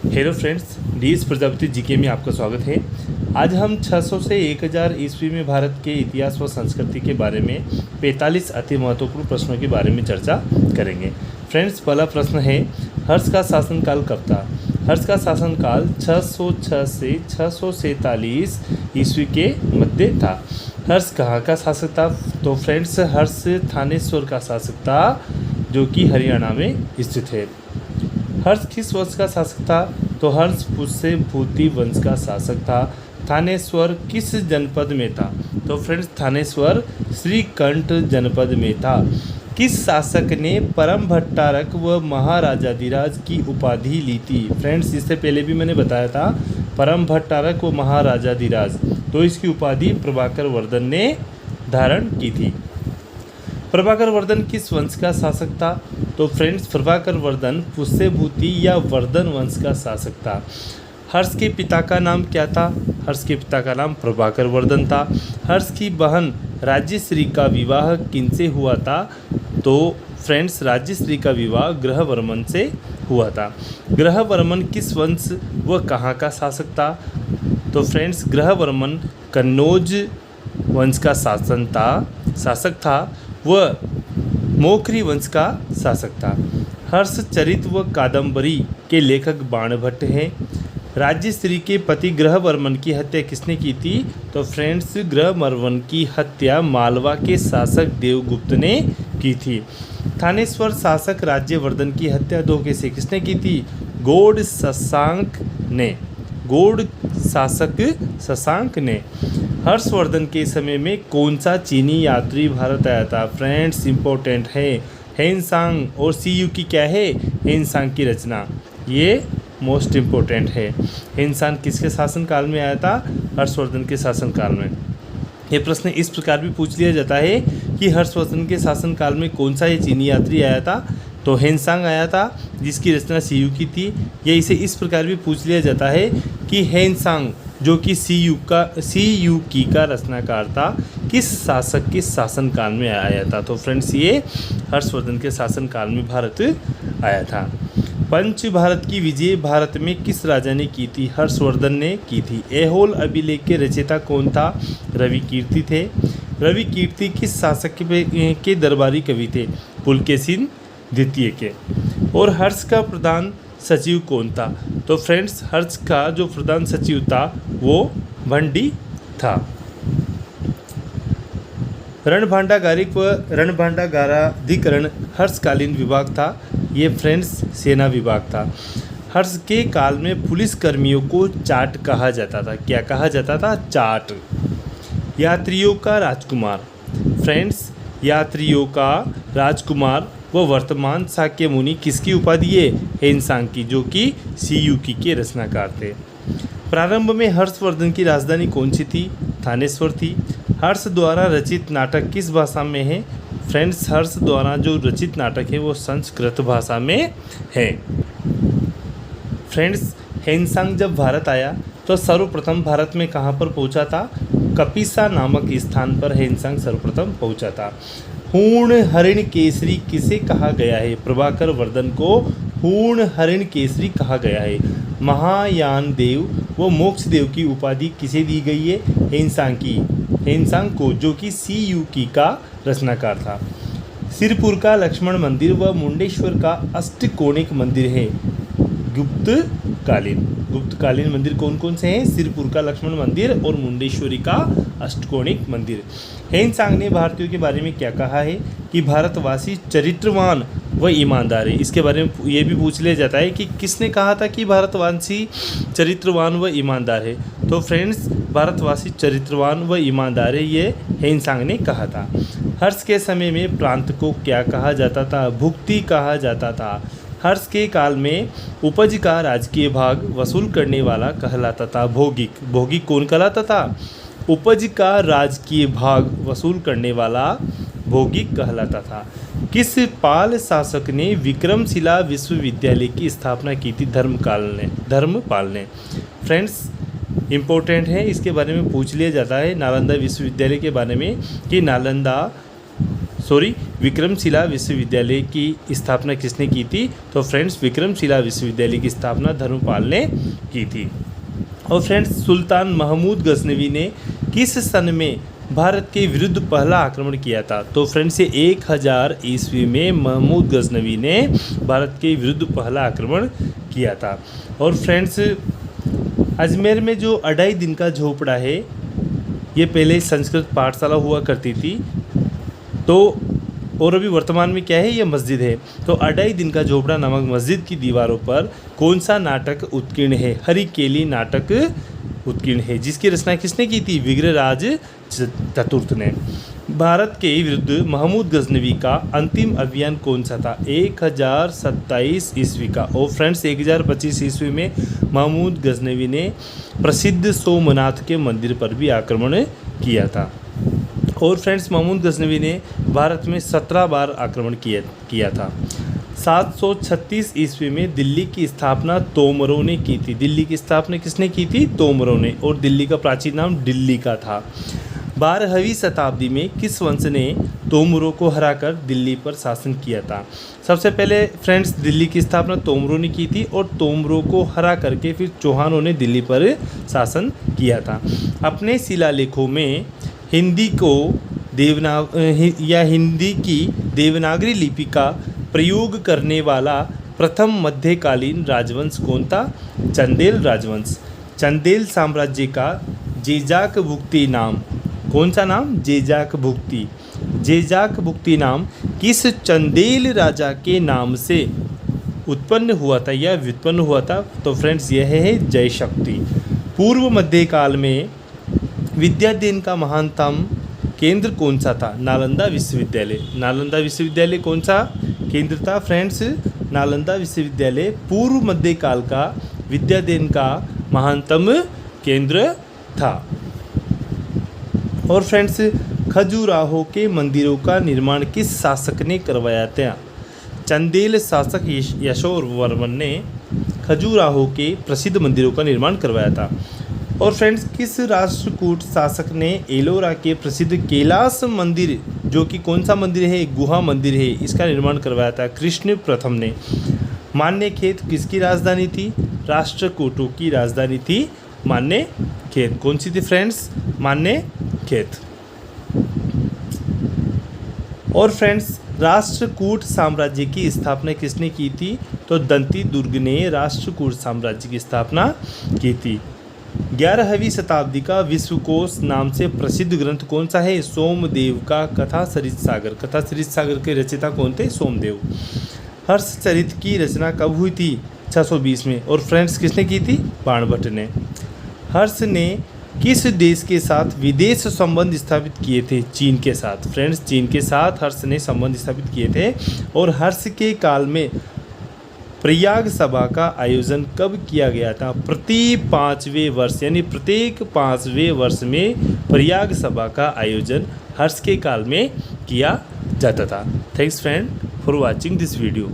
Hello friends, DS Prajapati GK में आपका स्वागत है। आज हम 600 से 1000 ईस्वी में भारत के इतिहास व संस्कृति के बारे में 45 अति महत्वपूर्ण प्रश्नों के बारे में चर्चा करेंगे। फ्रेंड्स, पहला प्रश्न है, हर्ष का शासनकाल कब था? हर्ष का शासनकाल 606 से 647 ईस्वी के मध्य था। हर्ष कहाँ का शासक था? तो फ्रेंड्स, हर्ष थानेश्वर का शासक था, जो कि हरियाणा में स्थित है। हर्ष किस वंश का शासक था? तो हर्ष पुष्य भूति वंश का शासक था। थानेश्वर किस जनपद में था? तो फ्रेंड्स, थानेश्वर श्रीकंठ जनपद में था। किस शासक ने परम भट्टारक व महाराजाधिराज की उपाधि ली थी? फ्रेंड्स, इससे पहले भी मैंने बताया था, परम भट्टारक व महाराजाधिराज, तो इसकी उपाधि प्रभाकर वर्धन ने धारण की थी। प्रभाकर वर्धन किस वंश का शासक था? तो फ्रेंड्स, प्रभाकर वर्धन पुष्यभूति या वर्धन वंश का शासक था। हर्ष के पिता का नाम क्या था? हर्ष के पिता का नाम प्रभाकर वर्धन था। हर्ष की बहन राज्यश्री का विवाह किनसे हुआ था? तो फ्रेंड्स, राज्यश्री का विवाह ग्रहवर्मन से हुआ था। ग्रहवर्मन किस वंश व कहाँ का शासक था? तो फ्रेंड्स, ग्रहवर्मन कन्नौज वंश का शासक था वह मोखरी वंश का शासक था। हर्ष चरित व कादंबरी के लेखक बाणभट्ट हैं। राज्यश्री के पति ग्रहवर्मन की हत्या किसने की थी? तो फ्रेंड्स, ग्रहवर्मन की हत्या मालवा के शासक देवगुप्त ने की थी। थानेश्वर शासक राज्यवर्धन की हत्या धोखे से किसने की थी? गौड़ शशांक ने। गौड़ शासक शशांक ने। हर्षवर्धन के समय में कौन सा चीनी यात्री भारत आया था? फ्रेंड्स, इंपॉर्टेंट है। हेनसांग और सीयू की क्या है? हेनसांग की रचना, ये मोस्ट इम्पोर्टेंट है। हेनसांग किसके शासनकाल में आया था? हर्षवर्धन के शासनकाल में। ये प्रश्न इस प्रकार भी पूछ लिया जाता है कि हर्षवर्धन के शासनकाल में कौन सा ये चीनी यात्री आया था? तो हेनसांग आया था, जिसकी रचना सीयू की थी। या इसे इस प्रकार भी पूछ लिया जाता है कि हेनसांग, जो कि सीयू की का रचनाकार था, किस शासक के शासनकाल में आया था? तो फ्रेंड्स, ये हर्षवर्धन के शासनकाल में भारत आया था। पंच भारत की विजय भारत में किस राजा ने की थी? हर्षवर्धन ने की थी। ऐहोल अभिलेख के रचयिता कौन था? रवि कीर्ति थे। रवि कीर्ति किस शासक के दरबारी कवि थे? पुलकेशिन द्वितीय के। और हर्ष का प्रधान सचिव कौन था? तो फ्रेंड्स, हर्ष का जो प्रधान सचिव था वो भंडी था। रणभांडागारिक व रणभांडागाराधिकरण हर्षकालीन विभाग था। ये फ्रेंड्स सेना विभाग था। हर्ष के काल में पुलिस कर्मियों को चाट कहा जाता था। क्या कहा जाता था? चाट। यात्रियों का राजकुमार। फ्रेंड्स, यात्रियों का राजकुमार वो वर्तमान शाक्य मुनि किसकी उपाधि है? हेनसांग की, जो कि सीयूकी के रचनाकार थे। प्रारंभ में हर्षवर्धन की राजधानी कौन सी थी? थानेश्वर थी। हर्ष द्वारा रचित नाटक किस भाषा में है? फ्रेंड्स, हर्ष द्वारा जो रचित नाटक है वो संस्कृत भाषा में है। फ्रेंड्स, हेनसांग जब भारत आया तो सर्वप्रथम भारत में कहाँ पर पहुँचा था? कपिसा नामक स्थान पर हेनसांग सर्वप्रथम पहुँचा था। हूण हरिण केसरी किसे कहा गया है? प्रभाकर वर्धन को हूण हरिण केसरी कहा गया है। महायान देव व मोक्ष देव की उपाधि किसे दी गई है? हेनसांग की। हेनसांग को, जो कि सीयूकी का रचनाकार था। सिरपुर का लक्ष्मण मंदिर व मुंडेश्वर का अष्टकोणिक मंदिर है गुप्तकालीन मंदिर कौन कौन से हैं? सिरपुर का लक्ष्मण मंदिर और मुंडेश्वरी का अष्टकोणिक मंदिर। हेनसांग ने भारतीयों के बारे में क्या कहा है? कि भारतवासी चरित्रवान व ईमानदार है। इसके बारे में ये भी पूछ लिया जाता है कि किसने कहा था कि भारतवासी चरित्रवान व ईमानदार है? तो फ्रेंड्स, भारतवासी चरित्रवान व ईमानदार है, ये हेनसांग ने कहा था। हर्ष के समय में प्रांत को क्या कहा जाता था? भुक्ति कहा जाता था। हर्ष के काल में उपज का राजकीय भाग वसूल करने वाला कहलाता था भोगिक। भोगिक कौन कहलाता था? उपज का राजकीय भाग वसूल करने वाला भोगिक कहलाता था। किस पाल शासक ने विक्रमशिला विश्वविद्यालय की स्थापना की थी? धर्मपाल ने। फ्रेंड्स, इम्पोर्टेंट है, इसके बारे में पूछ लिया जाता है नालंदा विश्वविद्यालय के बारे में कि नालंदा विक्रमशिला विश्वविद्यालय की स्थापना किसने की थी? तो फ्रेंड्स विक्रमशिला विश्वविद्यालय की स्थापना धर्मपाल ने की थी। और फ्रेंड्स सुल्तान महमूद गजनवी ने किस सन में भारत के विरुद्ध पहला आक्रमण किया था? तो फ्रेंड्स ये 1000 ईस्वी में महमूद गजनवी ने भारत के विरुद्ध पहला आक्रमण किया था। और फ्रेंड्स अजमेर में जो अढ़ाई दिन का झोपड़ा है, ये पहले संस्कृत पाठशाला हुआ करती थी, तो और अभी वर्तमान में क्या है, ये मस्जिद है। तो अढ़ाई दिन का झोपड़ा नामक मस्जिद की दीवारों पर कौन सा नाटक उत्कीर्ण है? हरिकेली नाटक उत्कीर्ण है, जिसकी रचना किसने की थी? विग्रहराज चतुर्थ ने। भारत के विरुद्ध महमूद गजनवी का अंतिम अभियान कौन सा था? 1027 ईस्वी का। और फ्रेंड्स 1025 ईस्वी में महमूद गजनवी ने प्रसिद्ध सोमनाथ के मंदिर पर भी आक्रमण किया था। और फ्रेंड्स महमूद गजनवी ने भारत में 17 बार आक्रमण किया था। 736 ईस्वी में दिल्ली की स्थापना तोमरों ने की थी। दिल्ली की स्थापना किसने की थी? तोमरों ने। और दिल्ली का प्राचीन नाम दिल्ली का था। 12वीं शताब्दी में किस वंश ने तोमरों को हराकर दिल्ली पर शासन किया था? सबसे पहले फ्रेंड्स दिल्ली की स्थापना तोमरों ने की थी और तोमरों को हरा करके फिर चौहानों ने दिल्ली पर शासन किया था। अपने शिलालेखों में हिंदी की देवनागरी लिपि का प्रयोग करने वाला प्रथम मध्यकालीन राजवंश कौन था? चंदेल राजवंश। चंदेल साम्राज्य का जेजाक भुक्ति नाम कौन सा नाम? जेजाक भुक्ति। जेजाक भुक्ति नाम किस चंदेल राजा के नाम से उत्पन्न हुआ था या व्युत्पन्न हुआ था? तो फ्रेंड्स यह है जयशक्ति। पूर्व मध्यकाल में विद्याध्ययन का महानतम केंद्र कौन सा था? नालंदा विश्वविद्यालय। नालंदा विश्वविद्यालय कौन सा केंद्र था? फ्रेंड्स नालंदा विश्वविद्यालय पूर्व मध्यकाल का विद्याध्ययन का महानतम केंद्र था। और फ्रेंड्स खजुराहो के मंदिरों का निर्माण किस शासक ने करवाया था? चंदेल शासक यशोवर्मन ने खजुराहो के प्रसिद्ध मंदिरों का निर्माण करवाया था। और फ्रेंड्स किस राष्ट्रकूट शासक ने एलोरा के प्रसिद्ध कैलाश मंदिर, जो कि कौन सा मंदिर है? गुहा मंदिर है, इसका निर्माण करवाया था? कृष्ण प्रथम ने। मान्यखेत किसकी राजधानी थी? राष्ट्रकूटों की राजधानी थी मान्यखेत। कौन सी थी फ्रेंड्स? मान्यखेत। और फ्रेंड्स राष्ट्रकूट साम्राज्य की स्थापना किसने की थी? तो दंती दुर्ग ने राष्ट्रकूट साम्राज्य की स्थापना की थी। 11वीं शताब्दी का विश्वकोश नाम से प्रसिद्ध ग्रंथ कौन सा है? सोमदेव का कथासरित सागर। कथासरित सागर के रचयिता कौन थे? सोमदेव। हर्षचरित की रचना कब हुई थी? 620 में। और फ्रेंड्स किसने की थी? बाणभट्ट ने। हर्ष ने किस देश के साथ विदेश संबंध स्थापित किए थे? चीन के साथ। फ्रेंड्स चीन के साथ हर्ष ने संबंध स्थापित किए थे। और हर्ष के काल में प्रयाग सभा का आयोजन कब किया गया था? प्रति 5वें वर्ष, यानी प्रत्येक 5वें वर्ष में प्रयाग सभा का आयोजन हर्ष के काल में किया जाता था। Thanks friend for watching this video.